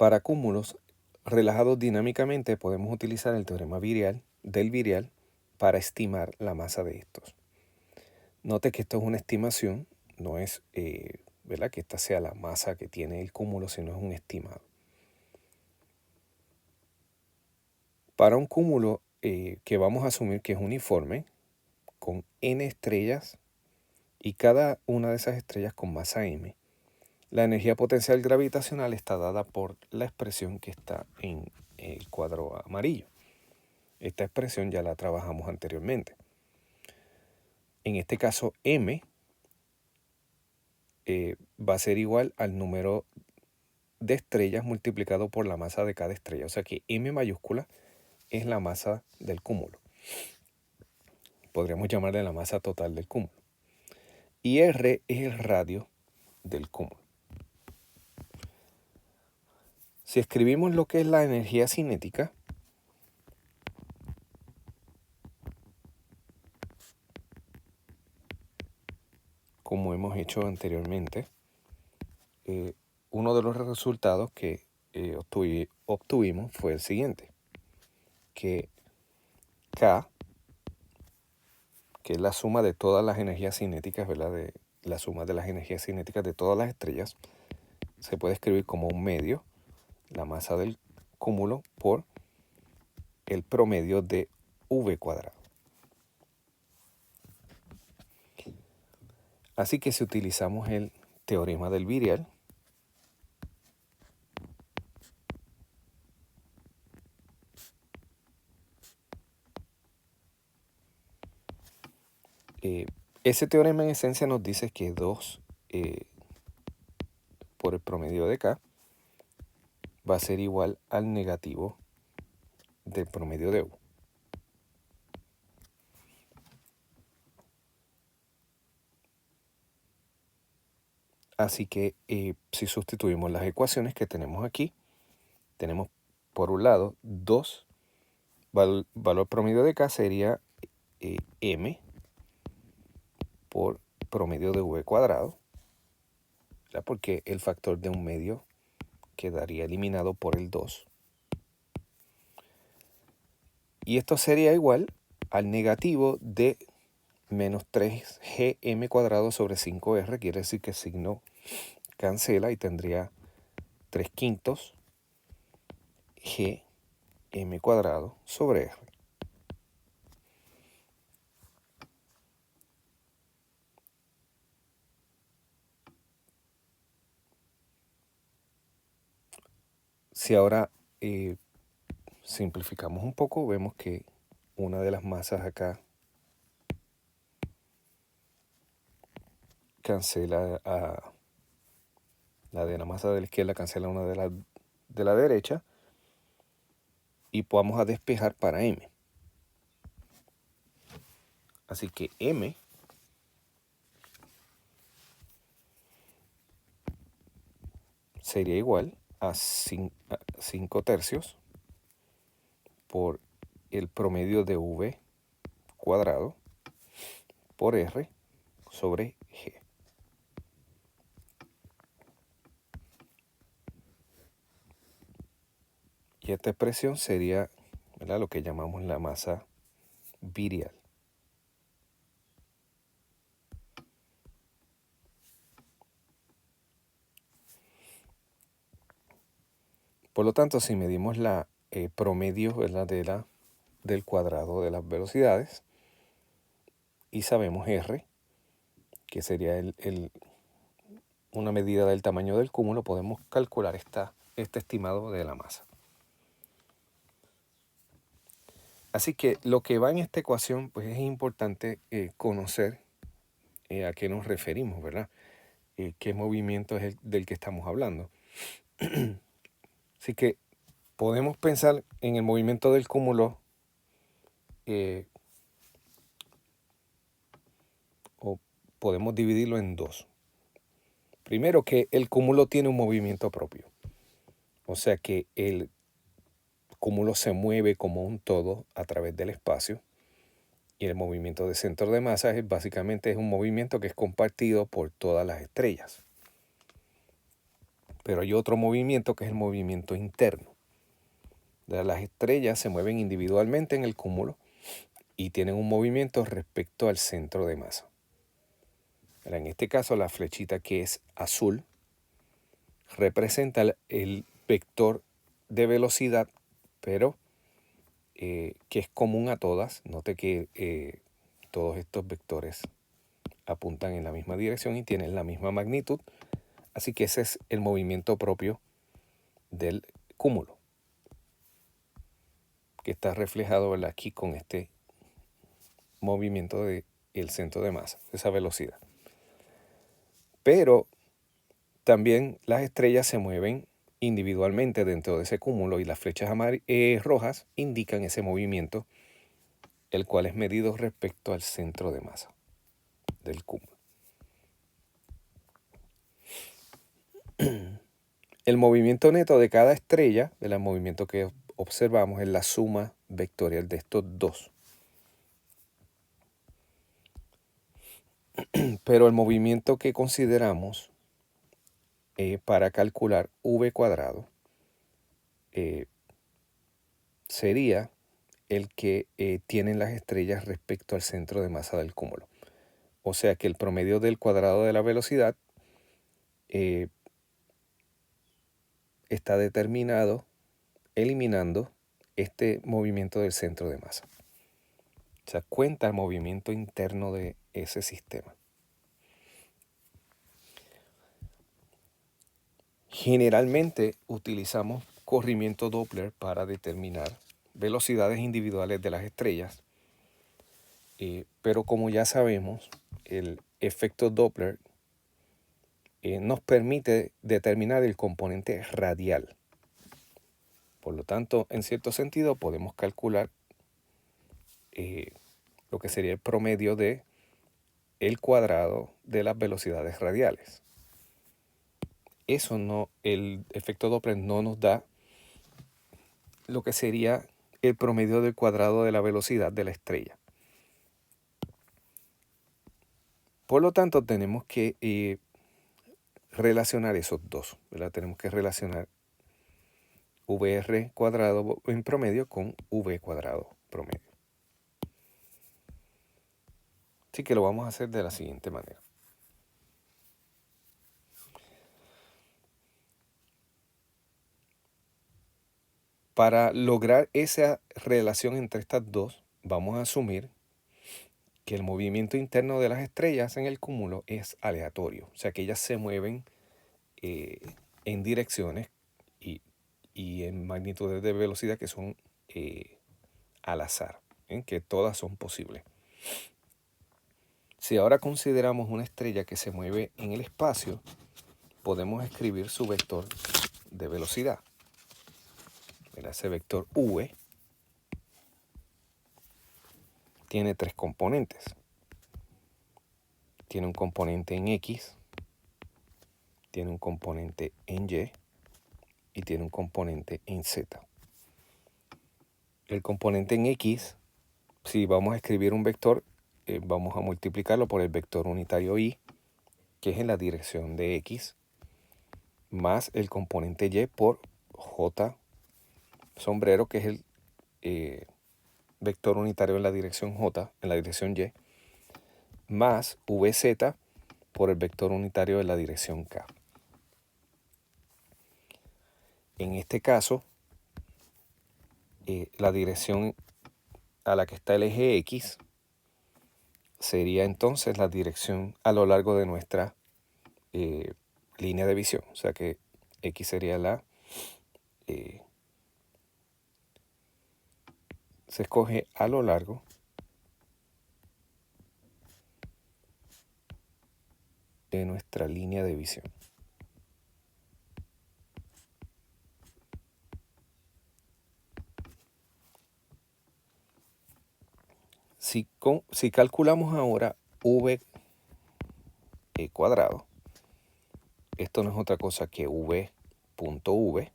Para cúmulos relajados dinámicamente podemos utilizar el teorema del virial para estimar la masa de estos. Note que esto es una estimación, no es ¿verdad? Que esta sea la masa que tiene el cúmulo, sino es un estimado. Para un cúmulo que vamos a asumir que es uniforme, con n estrellas y cada una de esas estrellas con masa m, la energía potencial gravitacional está dada por la expresión que está en el cuadro amarillo. Esta expresión ya la trabajamos anteriormente. En este caso, m va a ser igual al número de estrellas multiplicado por la masa de cada estrella. O sea que m mayúscula es la masa del cúmulo. Podríamos llamarle la masa total del cúmulo. Y r es el radio del cúmulo. Si escribimos lo que es la energía cinética, como hemos hecho anteriormente, uno de los resultados que obtuvimos fue el siguiente, que K, que es la suma de todas las energías cinéticas, ¿verdad? La suma de las energías cinéticas de todas las estrellas, se puede escribir como un medio, la masa del cúmulo, por el promedio de V cuadrado. Así que si utilizamos el teorema del virial, ese teorema en esencia nos dice que 2 por el promedio de K va a ser igual al negativo del promedio de U. Así que si sustituimos las ecuaciones que tenemos aquí, tenemos por un lado 2, valor promedio de K sería M por promedio de V cuadrado, ¿verdad? Porque el factor de un medio quedaría eliminado por el 2. Y esto sería igual al negativo de menos 3gm cuadrado sobre 5r, quiere decir que el signo cancela y tendría 3/5 gm cuadrado sobre r. Si ahora simplificamos un poco, vemos que una de las masas acá cancela a la de la masa de la izquierda, cancela una de la derecha, y vamos a despejar para m. Así que m sería igual a 5 tercios por el promedio de V cuadrado por R sobre G. Y esta expresión sería, ¿verdad?, lo que llamamos la masa virial. Por lo tanto, si medimos la promedio, ¿verdad?, del cuadrado de las velocidades y sabemos R, que sería una medida del tamaño del cúmulo, podemos calcular este estimado de la masa. Así que lo que va en esta ecuación, pues es importante conocer a qué nos referimos, ¿verdad? Qué movimiento es el del que estamos hablando. Así que podemos pensar en el movimiento del cúmulo o podemos dividirlo en dos. Primero, que el cúmulo tiene un movimiento propio. O sea que el cúmulo se mueve como un todo a través del espacio. Y el movimiento de centro de masa básicamente es un movimiento que es compartido por todas las estrellas. Pero hay otro movimiento que es el movimiento interno. Las estrellas se mueven individualmente en el cúmulo y tienen un movimiento respecto al centro de masa. Ahora, en este caso, la flechita que es azul representa el vector de velocidad, pero que es común a todas. Note que todos estos vectores apuntan en la misma dirección y tienen la misma magnitud. Así que ese es el movimiento propio del cúmulo, que está reflejado, ¿verdad?, aquí con este movimiento del centro de masa, esa velocidad. Pero también las estrellas se mueven individualmente dentro de ese cúmulo y las flechas rojas indican ese movimiento, el cual es medido respecto al centro de masa del cúmulo. El movimiento neto de cada estrella, del movimiento que observamos, es la suma vectorial de estos dos. Pero el movimiento que consideramos para calcular v cuadrado sería el que tienen las estrellas respecto al centro de masa del cúmulo. O sea que el promedio del cuadrado de la velocidad está determinado eliminando este movimiento del centro de masa. O sea, cuenta el movimiento interno de ese sistema. Generalmente utilizamos corrimiento Doppler para determinar velocidades individuales de las estrellas, pero como ya sabemos, el efecto Doppler nos permite determinar el componente radial. Por lo tanto, en cierto sentido, podemos calcular lo que sería el promedio de el cuadrado de las velocidades radiales. Eso no, el efecto Doppler no nos da lo que sería el promedio del cuadrado de la velocidad de la estrella. Por lo tanto, tenemos que relacionar esos dos, ¿verdad? Tenemos que relacionar VR cuadrado en promedio con V cuadrado promedio. Así que lo vamos a hacer de la siguiente manera. Para lograr esa relación entre estas dos, vamos a asumir que el movimiento interno de las estrellas en el cúmulo es aleatorio. O sea que ellas se mueven en direcciones y en magnitudes de velocidad que son al azar, que todas son posibles. Si ahora consideramos una estrella que se mueve en el espacio, podemos escribir su vector de velocidad. Ese vector v tiene tres componentes. Tiene un componente en x, tiene un componente en y tiene un componente en z. El componente en x, si vamos a escribir un vector, vamos a multiplicarlo por el vector unitario y, que es en la dirección de x, más el componente y por j sombrero, que es el vector unitario en la dirección j, en la dirección y, más vz por el vector unitario en la dirección k. En este caso, la dirección a la que está el eje X sería entonces la dirección a lo largo de nuestra línea de visión. O sea que X sería se escoge a lo largo de nuestra línea de visión. Si calculamos ahora v cuadrado, esto no es otra cosa que v.v,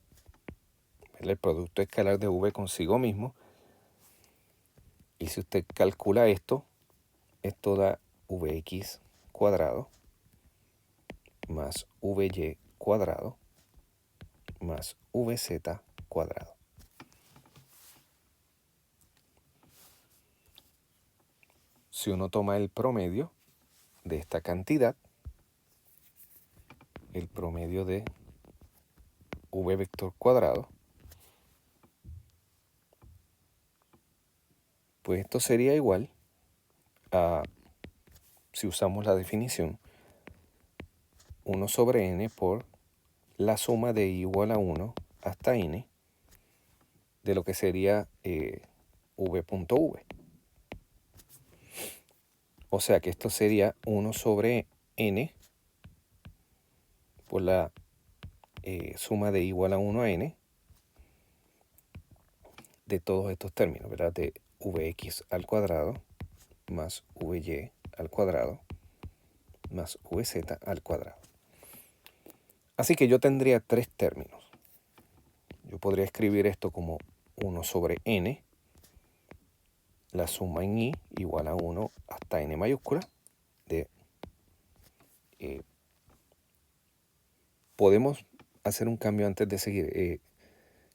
el producto escalar de v consigo mismo. Y si usted calcula esto da vx cuadrado más vy cuadrado más vz cuadrado. Si uno toma el promedio de esta cantidad, el promedio de v vector cuadrado, pues esto sería igual a, si usamos la definición, 1 sobre n por la suma de i igual a 1 hasta n de lo que sería v.v. O sea que esto sería 1 sobre n por la suma de i igual a 1 a n de todos estos términos, ¿verdad? De vx al cuadrado más vy al cuadrado más vz al cuadrado. Así que yo tendría tres términos. Yo podría escribir esto como 1 sobre n, la suma en i igual a 1 hasta n mayúscula de... podemos hacer un cambio antes de seguir.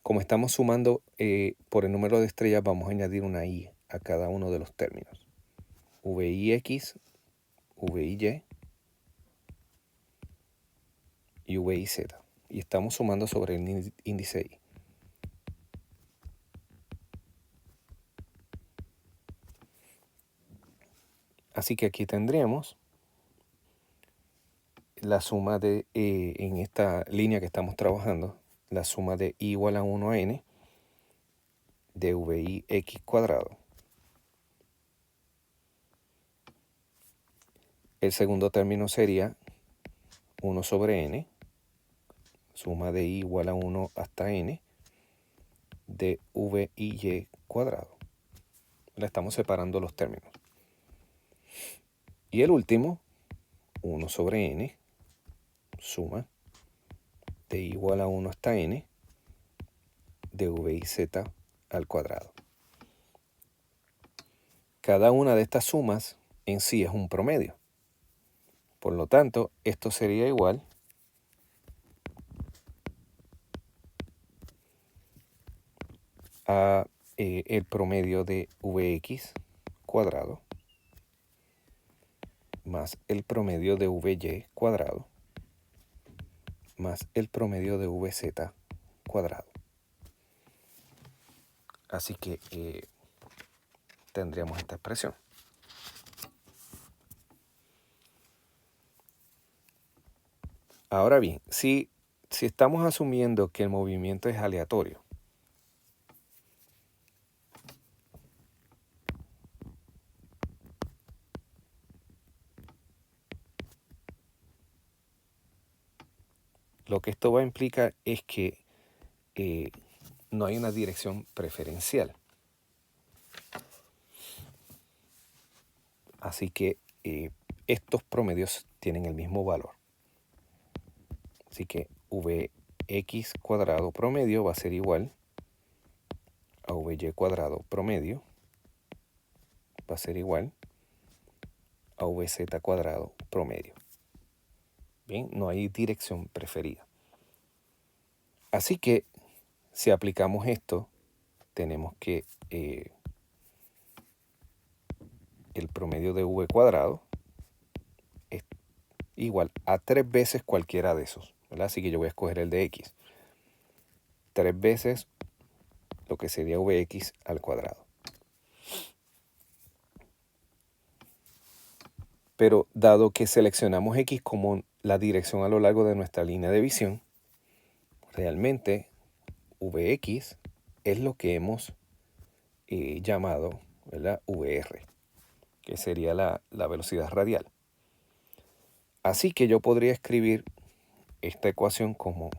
Como estamos sumando por el número de estrellas, vamos a añadir una i a cada uno de los términos. vix, viy y viz. Y estamos sumando sobre el índice i. Así que aquí tendríamos la suma de, en esta línea que estamos trabajando, la suma de i igual a 1 a n de vix cuadrado. El segundo término sería 1 sobre n, suma de i igual a 1 hasta n de viy cuadrado. Le estamos separando los términos. Y el último, 1 sobre n, suma de i igual a 1 hasta n de viz al cuadrado. Cada una de estas sumas en sí es un promedio. Por lo tanto, esto sería igual a el promedio de vx cuadrado más el promedio de vy cuadrado más el promedio de vz cuadrado. Así que tendríamos esta expresión. Ahora bien, si estamos asumiendo que el movimiento es aleatorio, lo que esto va a implicar es que no hay una dirección preferencial. Así que estos promedios tienen el mismo valor. Así que vx cuadrado promedio va a ser igual a vy cuadrado promedio, va a ser igual a vz cuadrado promedio. Bien, no hay dirección preferida. Así que si aplicamos esto, tenemos que el promedio de v cuadrado es igual a 3 veces cualquiera de esos, ¿verdad? Así que yo voy a escoger el de x. 3 veces lo que sería vx al cuadrado. Pero dado que seleccionamos x como la dirección a lo largo de nuestra línea de visión, realmente vx es lo que hemos llamado, ¿verdad?, vr, que sería la velocidad radial. Así que yo podría escribir esta ecuación como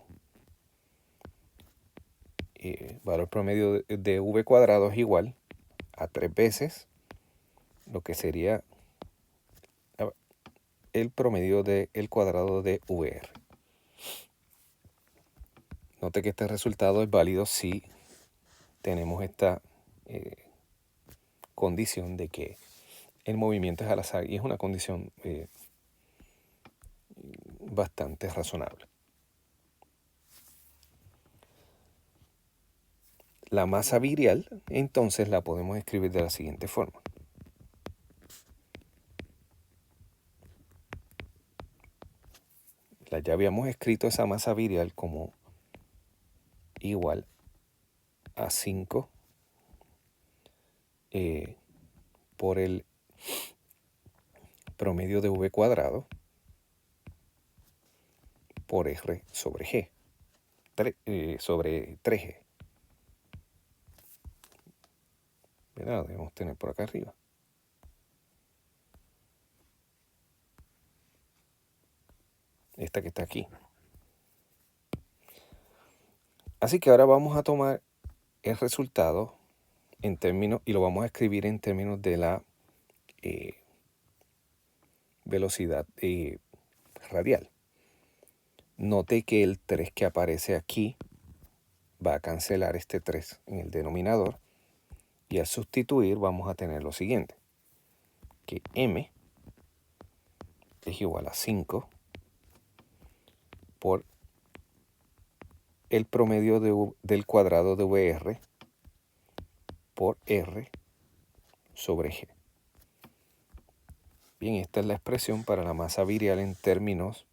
valor promedio de v cuadrado es igual a 3 veces lo que sería el promedio del cuadrado de VR. Note que este resultado es válido si tenemos esta condición de que el movimiento es al azar, y es una condición bastante razonable. la masa virial, entonces la podemos escribir de la siguiente forma. Ya habíamos escrito esa masa virial como igual a 5 por el promedio de V cuadrado por R sobre G, sobre 3G. ¿Verdad? Debemos tener por acá arriba. Esta que está aquí. Así que ahora vamos a tomar el resultado en términos, y lo vamos a escribir en términos de la velocidad radial. Note que el 3 que aparece aquí va a cancelar este 3 en el denominador, y al sustituir vamos a tener lo siguiente, que m es igual a 5 por el promedio del cuadrado de VR por R sobre G. Bien, esta es la expresión para la masa virial en términos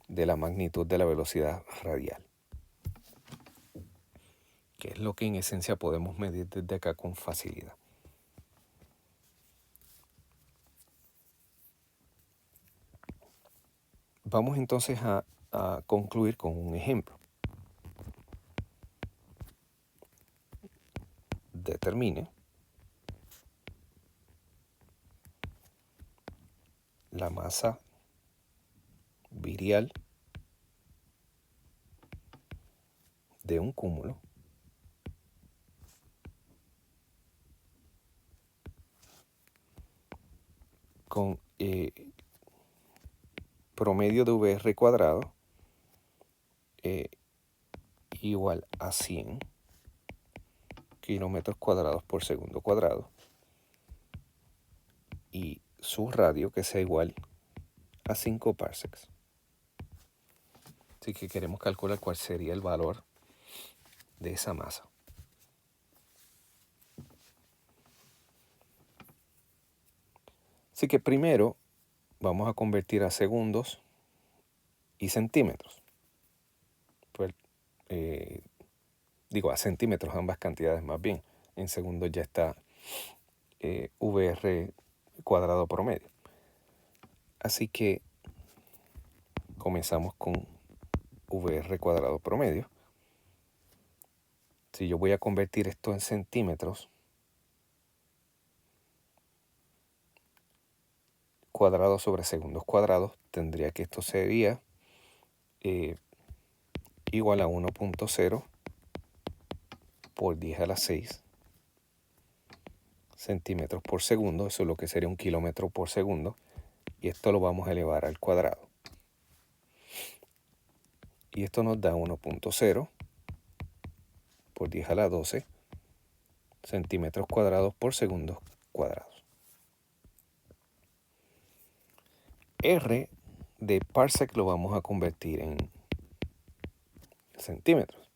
de la magnitud de la velocidad radial, que es lo que en esencia podemos medir desde acá con facilidad. Vamos entonces a concluir con un ejemplo. Determine la masa virial de un cúmulo con promedio de VR cuadrado igual a 100 kilómetros cuadrados por segundo cuadrado, y su radio que sea igual a 5 parsecs. Así que queremos calcular cuál sería el valor de esa masa. Así que primero vamos a convertir a segundos y centímetros. Pues, digo, a centímetros, ambas cantidades más bien. En segundos ya está VR cuadrado promedio. Así que comenzamos con VR cuadrado promedio. Si yo voy a convertir esto en centímetros cuadrados sobre segundos cuadrados, tendría que esto sería igual a 1.0 por 10 a la 6 centímetros por segundo. Eso es lo que sería un kilómetro por segundo. Y esto lo vamos a elevar al cuadrado. Y esto nos da 1.0 por 10 a la 12 centímetros cuadrados por segundos cuadrados. R de parsec lo vamos a convertir en centímetros.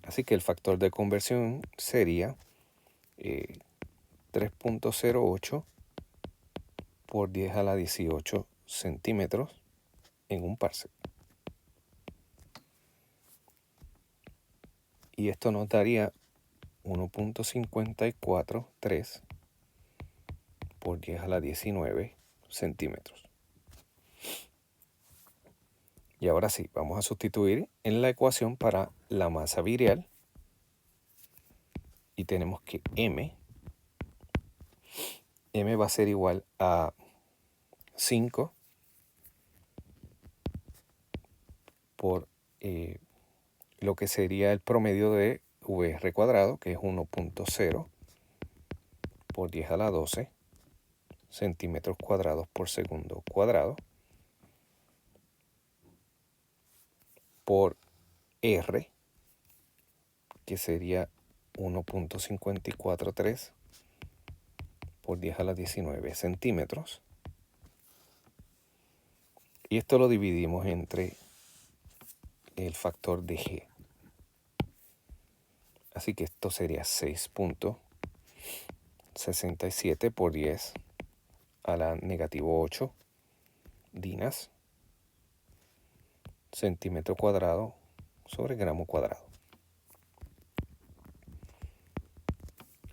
Así que el factor de conversión sería 3.08 por 10 a la 18 centímetros en un parsec. Y esto nos daría 1.543 por 10 a la 19 centímetros. Y ahora sí, vamos a sustituir en la ecuación para la masa virial. Y tenemos que m va a ser igual a 5 por lo que sería el promedio de VR cuadrado, que es 1.0 por 10 a la 12 centímetros cuadrados por segundo cuadrado, por R, que sería 1.543 por 10 a la 19 centímetros. Y esto lo dividimos entre el factor de G. Así que esto sería 6.67 por 10 a la negativo 8 dinas centímetro cuadrado sobre gramo cuadrado.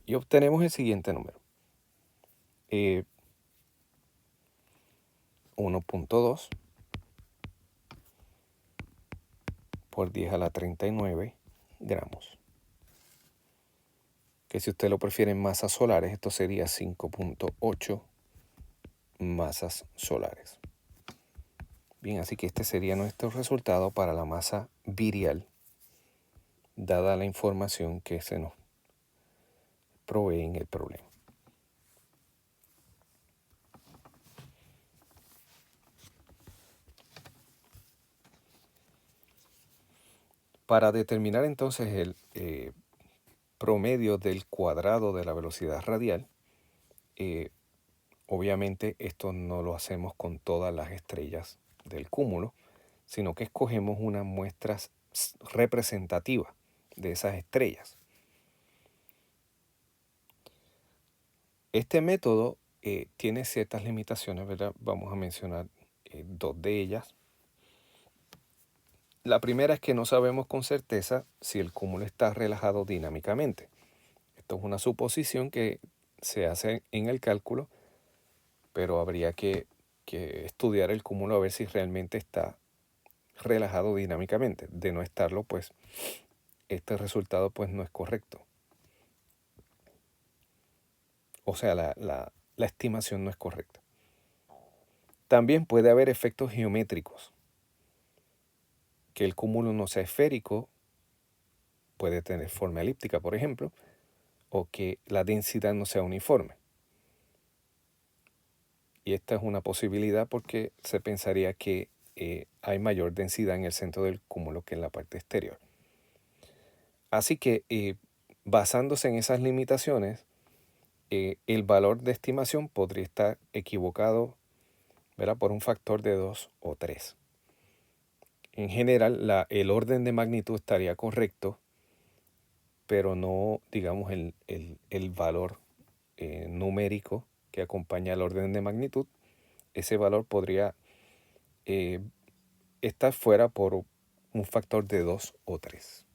Y obtenemos el siguiente número. 1.2 por 10 a la 39 gramos. Que si usted lo prefiere en masas solares, esto sería 5.8 masas solares. Bien, así que este sería nuestro resultado para la masa virial, dada la información que se nos provee en el problema. Para determinar entonces el promedio del cuadrado de la velocidad radial, obviamente esto no lo hacemos con todas las estrellas del cúmulo, sino que escogemos una muestra representativa de esas estrellas. Este método tiene ciertas limitaciones, ¿verdad? Vamos a mencionar dos de ellas. La primera es que no sabemos con certeza si el cúmulo está relajado dinámicamente. Esto es una suposición que se hace en el cálculo, pero habría que estudiar el cúmulo a ver si realmente está relajado dinámicamente. De no estarlo, pues este resultado pues no es correcto. O sea, la estimación no es correcta. También puede haber efectos geométricos. Que el cúmulo no sea esférico, puede tener forma elíptica, por ejemplo, o que la densidad no sea uniforme. Y esta es una posibilidad porque se pensaría que hay mayor densidad en el centro del cúmulo que en la parte exterior. Así que basándose en esas limitaciones, el valor de estimación podría estar equivocado, ¿verdad?, por un factor de 2 o 3. En general, el orden de magnitud estaría correcto, pero no, digamos, el valor numérico que acompaña al orden de magnitud. Ese valor podría estar fuera por un factor de 2 o 3.